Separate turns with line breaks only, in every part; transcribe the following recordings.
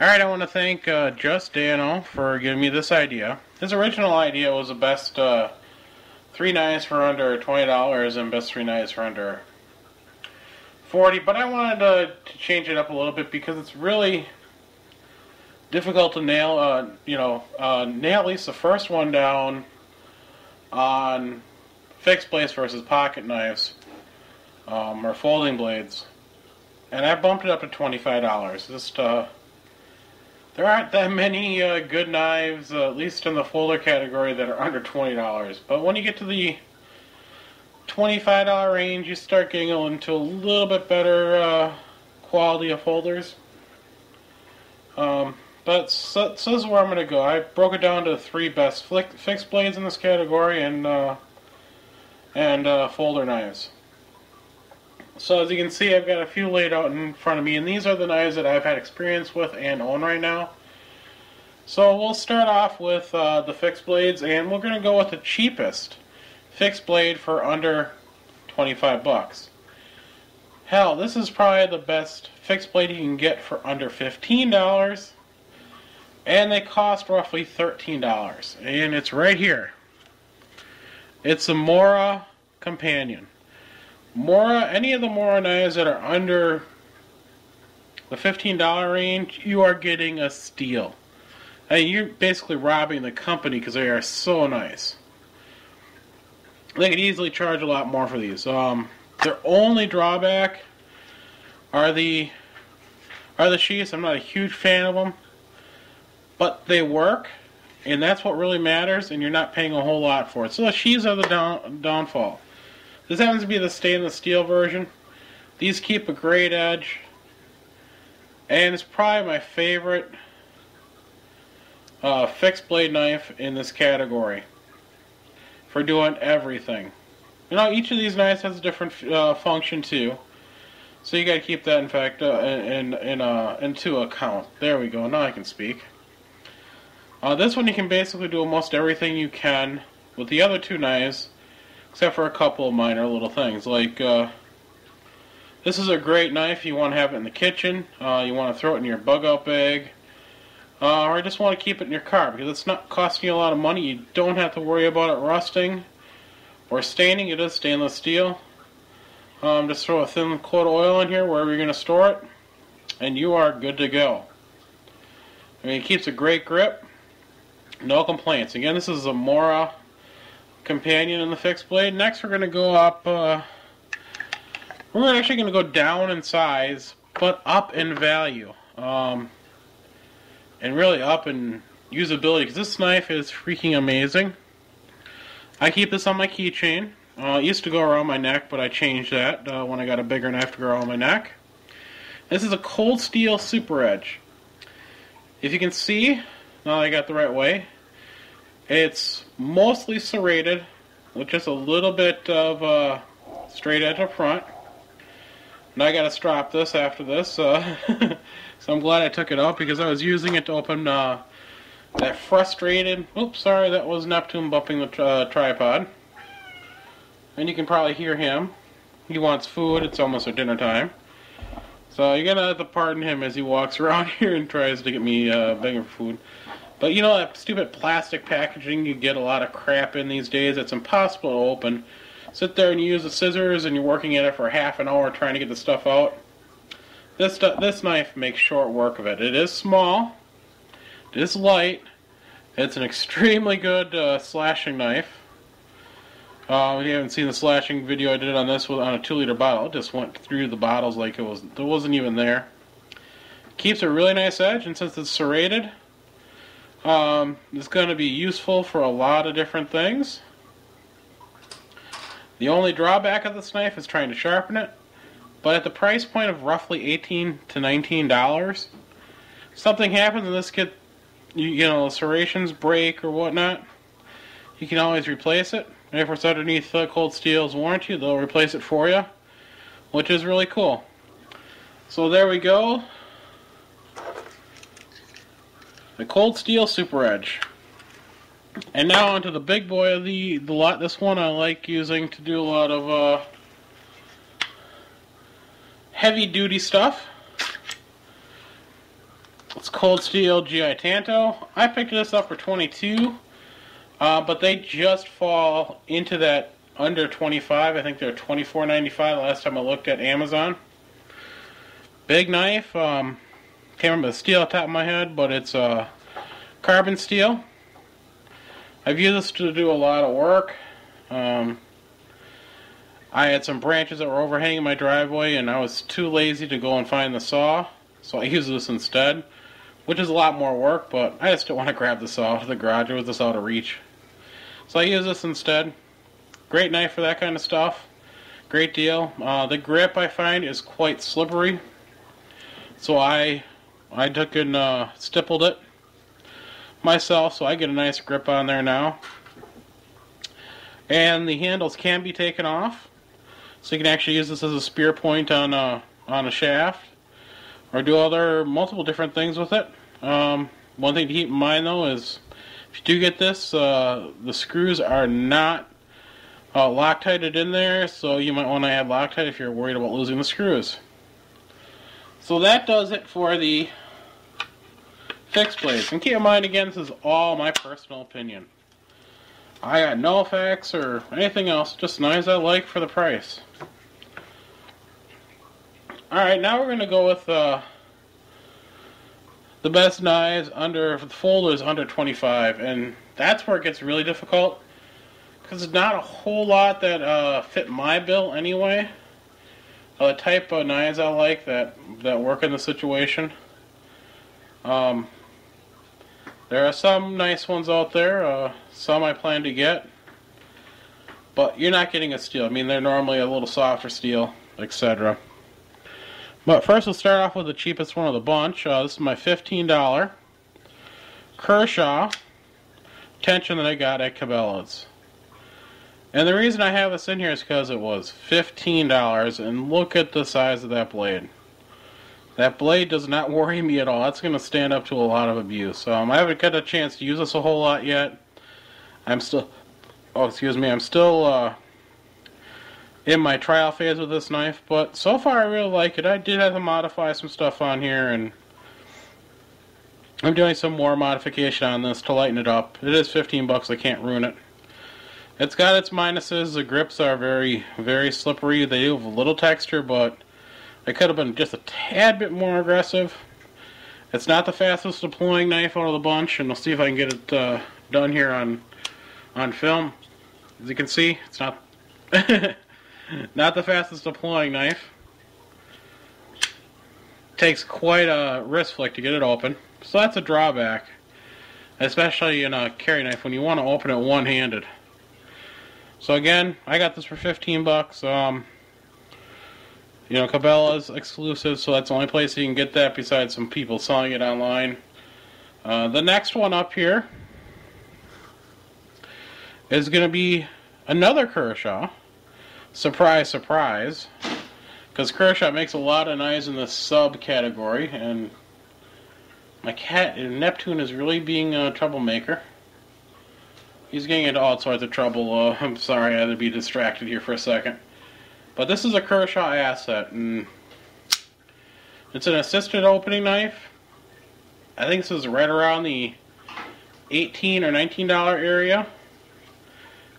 Alright, I want to thank Just Dano for giving me this idea. His original idea was the best three knives for under $20 and best three knives for under 40, but I wanted to change it up a little bit because it's really difficult to nail, nail at least the first one down on fixed blades versus pocket knives or folding blades. And I bumped it up to $25. Just there aren't that many good knives, at least in the folder category, that are under $20. But when you get to the $25 range, you start getting into a little bit better quality of folders. But so this is where I'm going to go. I broke it down to the three best fixed blades in this category and folder knives. So as you can see, I've got a few laid out in front of me, and these are the knives that I've had experience with and own right now. So we'll start off with the fixed blades, and we're going to go with the cheapest fixed blade for under 25 bucks. Hell, this is probably the best fixed blade you can get for under $15, and they cost roughly $13, and it's right here. It's the Mora Companion. Any of the Mora knives that are under the $15 range, you are getting a steal. I mean, you're basically robbing the company because they are so nice. They could easily charge a lot more for these. Their only drawback are the sheaths. I'm not a huge fan of them, but they work, and that's what really matters, and you're not paying a whole lot for it. So the sheaths are the downfall. This happens to be the stainless steel version. These keep a great edge, and it's probably my favorite fixed blade knife in this category for doing everything. You know, each of these knives has a different function too, so you got to keep that into account. There we go. Now I can speak. This one you can basically do almost everything you can with the other two knives, except for a couple of minor little things. Like, this is a great knife. You want to have it in the kitchen. You want to throw it in your bug out bag. Or just want to keep it in your car because it's not costing you a lot of money. You don't have to worry about it rusting or staining. It is stainless steel. Just throw a thin coat of oil in here wherever you're going to store it, and you are good to go. I mean, it keeps a great grip. No complaints. Again, this is a Mora Companion in the fixed blade. Next, we're going to go up. We're actually going to go down in size, but up in value, and really up in usability. Because this knife is freaking amazing. I keep this on my keychain. It used to go around my neck, but I changed that when I got a bigger knife to go around my neck. This is a cold steel super edge. If you can see, now I got the right way. It's mostly serrated with just a little bit of straight edge up front. And I gotta strap this after this, so I'm glad I took it out because I was using it to open that frustrated. Oops, sorry, that was Neptune bumping the tripod. And you can probably hear him. He wants food. It's almost dinner time. So you're gonna have to pardon him as he walks around here and tries to get me begging for food. But you know that stupid plastic packaging you get a lot of crap in these days? It's impossible to open. Sit there and you use the scissors and you're working at it for half an hour trying to get the stuff out. This knife makes short work of it. It is small. It is light. It's an extremely good slashing knife. If you haven't seen the slashing video I did on this on a 2-liter bottle, it just went through the bottles like it wasn't even there. Keeps a really nice edge, and since it's serrated, it's going to be useful for a lot of different things. The only drawback of this knife is trying to sharpen it, but at the price point of roughly $18 to $19, something happens and this kit, the serrations break or whatnot, you can always replace it. And if it's underneath Cold Steel's warranty, they'll replace it for you, which is really cool. So there we go. The Cold Steel Super Edge. And now onto the big boy of the lot. This one I like using to do a lot of heavy duty stuff. It's Cold Steel GI Tanto. I picked this up for $22, but they just fall into that under $25. I think they're $24.95 last time I looked at Amazon. Big knife. Can't remember the steel off the top of my head, but it's carbon steel. I've used this to do a lot of work. I had some branches that were overhanging my driveway, and I was too lazy to go and find the saw, so I used this instead, which is a lot more work, but I just didn't want to grab the saw out of the garage. It was just out of reach. So I used this instead. Great knife for that kind of stuff. Great deal. The grip, I find, is quite slippery, so I took and stippled it myself, so I get a nice grip on there now. And the handles can be taken off, so you can actually use this as a spear point on a shaft, or do multiple different things with it. One thing to keep in mind though is, if you do get this, the screws are not Loctited in there, so you might want to add Loctite if you're worried about losing the screws. So that does it for the fixed blades. And keep in mind, again, this is all my personal opinion. I got no effects or anything else, just knives I like for the price. Alright, now we're going to go with the best knives under the folders under 25, and that's where it gets really difficult, because there's not a whole lot that fit my bill anyway. The type of knives I like that work in the situation. There are some nice ones out there, some I plan to get, but you're not getting a steel. I mean, they're normally a little softer steel, etc. But first we'll start off with the cheapest one of the bunch. This is my $15 Kershaw Tension that I got at Cabela's. And the reason I have this in here is because it was $15, and look at the size of that blade. That blade does not worry me at all. That's going to stand up to a lot of abuse. I haven't got a chance to use this a whole lot yet. I'm still in my trial phase with this knife, but so far I really like it. I did have to modify some stuff on here, and I'm doing some more modification on this to lighten it up. It is 15 bucks, I can't ruin it. It's got its minuses. The grips are very, very slippery. They do have a little texture, but they could have been just a tad bit more aggressive. It's not the fastest deploying knife out of the bunch, and we'll see if I can get it done here on film. As you can see, it's not not the fastest deploying knife. Takes quite a wrist flick to get it open, so that's a drawback, especially in a carry knife when you want to open it one-handed. So again, I got this for 15 bucks. You know, Cabela's exclusive, so that's the only place you can get that besides some people selling it online. The next one up here is going to be another Kershaw. Surprise, surprise. Because Kershaw makes a lot of knives in the subcategory, and my cat, Neptune, is really being a troublemaker. He's getting into all sorts of trouble. I'm sorry, I had to be distracted here for a second. But this is a Kershaw asset, and it's an assisted opening knife. I think this is right around the $18 or $19 area.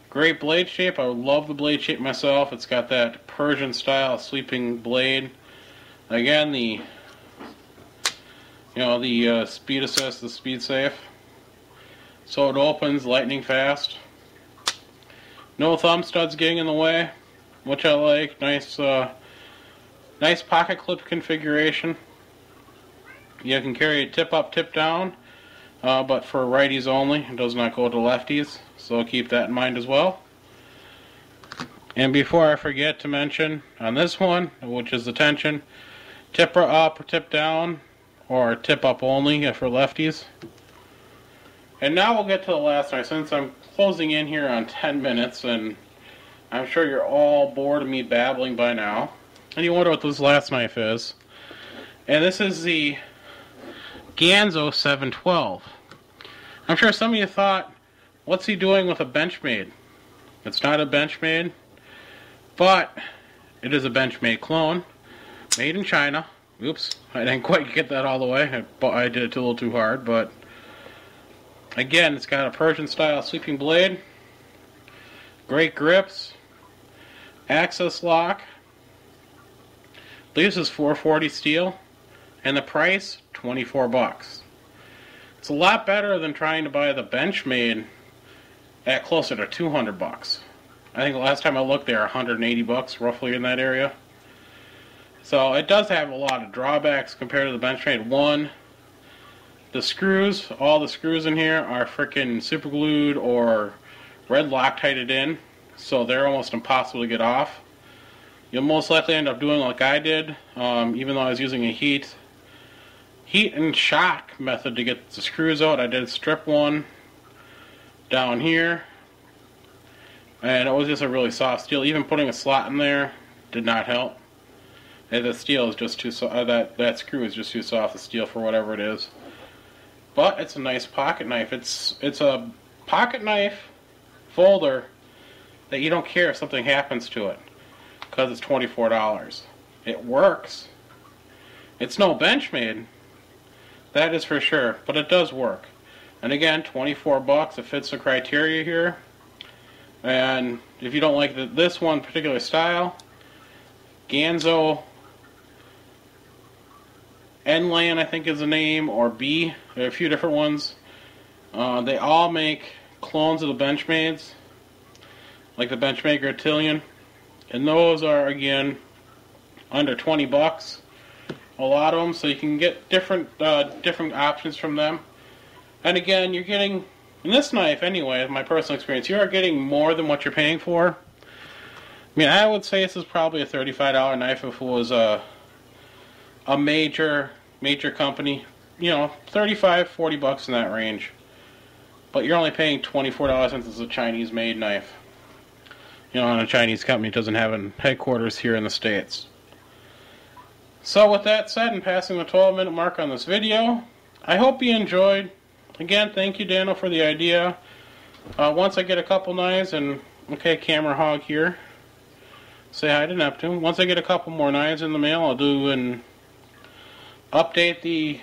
Great blade shape. I love the blade shape myself. It's got that Persian style sweeping blade. Again, the speed assist, the speed safe. So it opens lightning fast. No thumb studs getting in the way, which I like. Nice pocket clip configuration. You can carry it tip up, tip down, but for righties only. It does not go to lefties, so keep that in mind as well. And before I forget to mention, on this one, which is the Tension, tip up or tip down, or tip up only for lefties. And now we'll get to the last knife, since I'm closing in here on 10 minutes, and I'm sure you're all bored of me babbling by now. And you wonder what this last knife is. And this is the Ganzo 712. I'm sure some of you thought, what's he doing with a Benchmade? It's not a Benchmade, but it is a Benchmade clone, made in China, Oops, I didn't quite get that all the way. I did it a little too hard, but again, it's got a Persian style sweeping blade, great grips, access lock. This is 440 steel, and the price, 24 bucks. It's a lot better than trying to buy the Benchmade at closer to 200 bucks. I think the last time I looked, they were 180 bucks, roughly in that area. So it does have a lot of drawbacks compared to the Benchmade. One, the screws, all the screws in here are freaking super glued or red Loctited in, so they're almost impossible to get off. You'll most likely end up doing like I did, even though I was using a heat and shock method to get the screws out. I did strip one down here, and it was just a really soft steel. Even putting a slot in there did not help. And the steel is just too soft. That screw is just too soft, the steel, for whatever it is. But it's a nice pocket knife. It's a pocket knife folder that you don't care if something happens to it, because it's $24. It works. It's no Benchmade, that is for sure, but it does work. And again, 24 bucks. It fits the criteria here. And if you don't like this one particular style, Ganzo Nlan, I think is the name, or B. There are a few different ones. They all make clones of the Benchmades, like the Benchmade Gratillion, and those are, again, under 20 bucks. A lot of them, so you can get different options from them. And again, you're getting, in this knife anyway, my personal experience, you are getting more than what you're paying for. I mean, I would say this is probably a $35 knife if it was a major company. You know, 35, 40 bucks in that range. But you're only paying $24 since it's a Chinese-made knife. You know, and a Chinese company doesn't have a headquarters here in the States. So with that said, and passing the 12-minute mark on this video, I hope you enjoyed. Again, thank you, Daniel, for the idea. Once I get a couple knives, and okay, Camera Hog here, say hi to Neptune. Once I get a couple more knives in the mail, I'll do an update the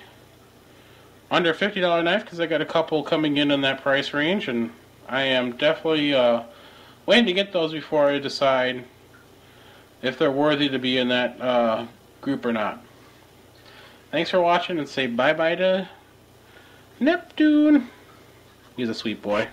under $50 knife, because I got a couple coming in that price range, and I am definitely waiting to get those before I decide if they're worthy to be in that group or not. Thanks for watching, and say bye-bye to Neptune. He's a sweet boy.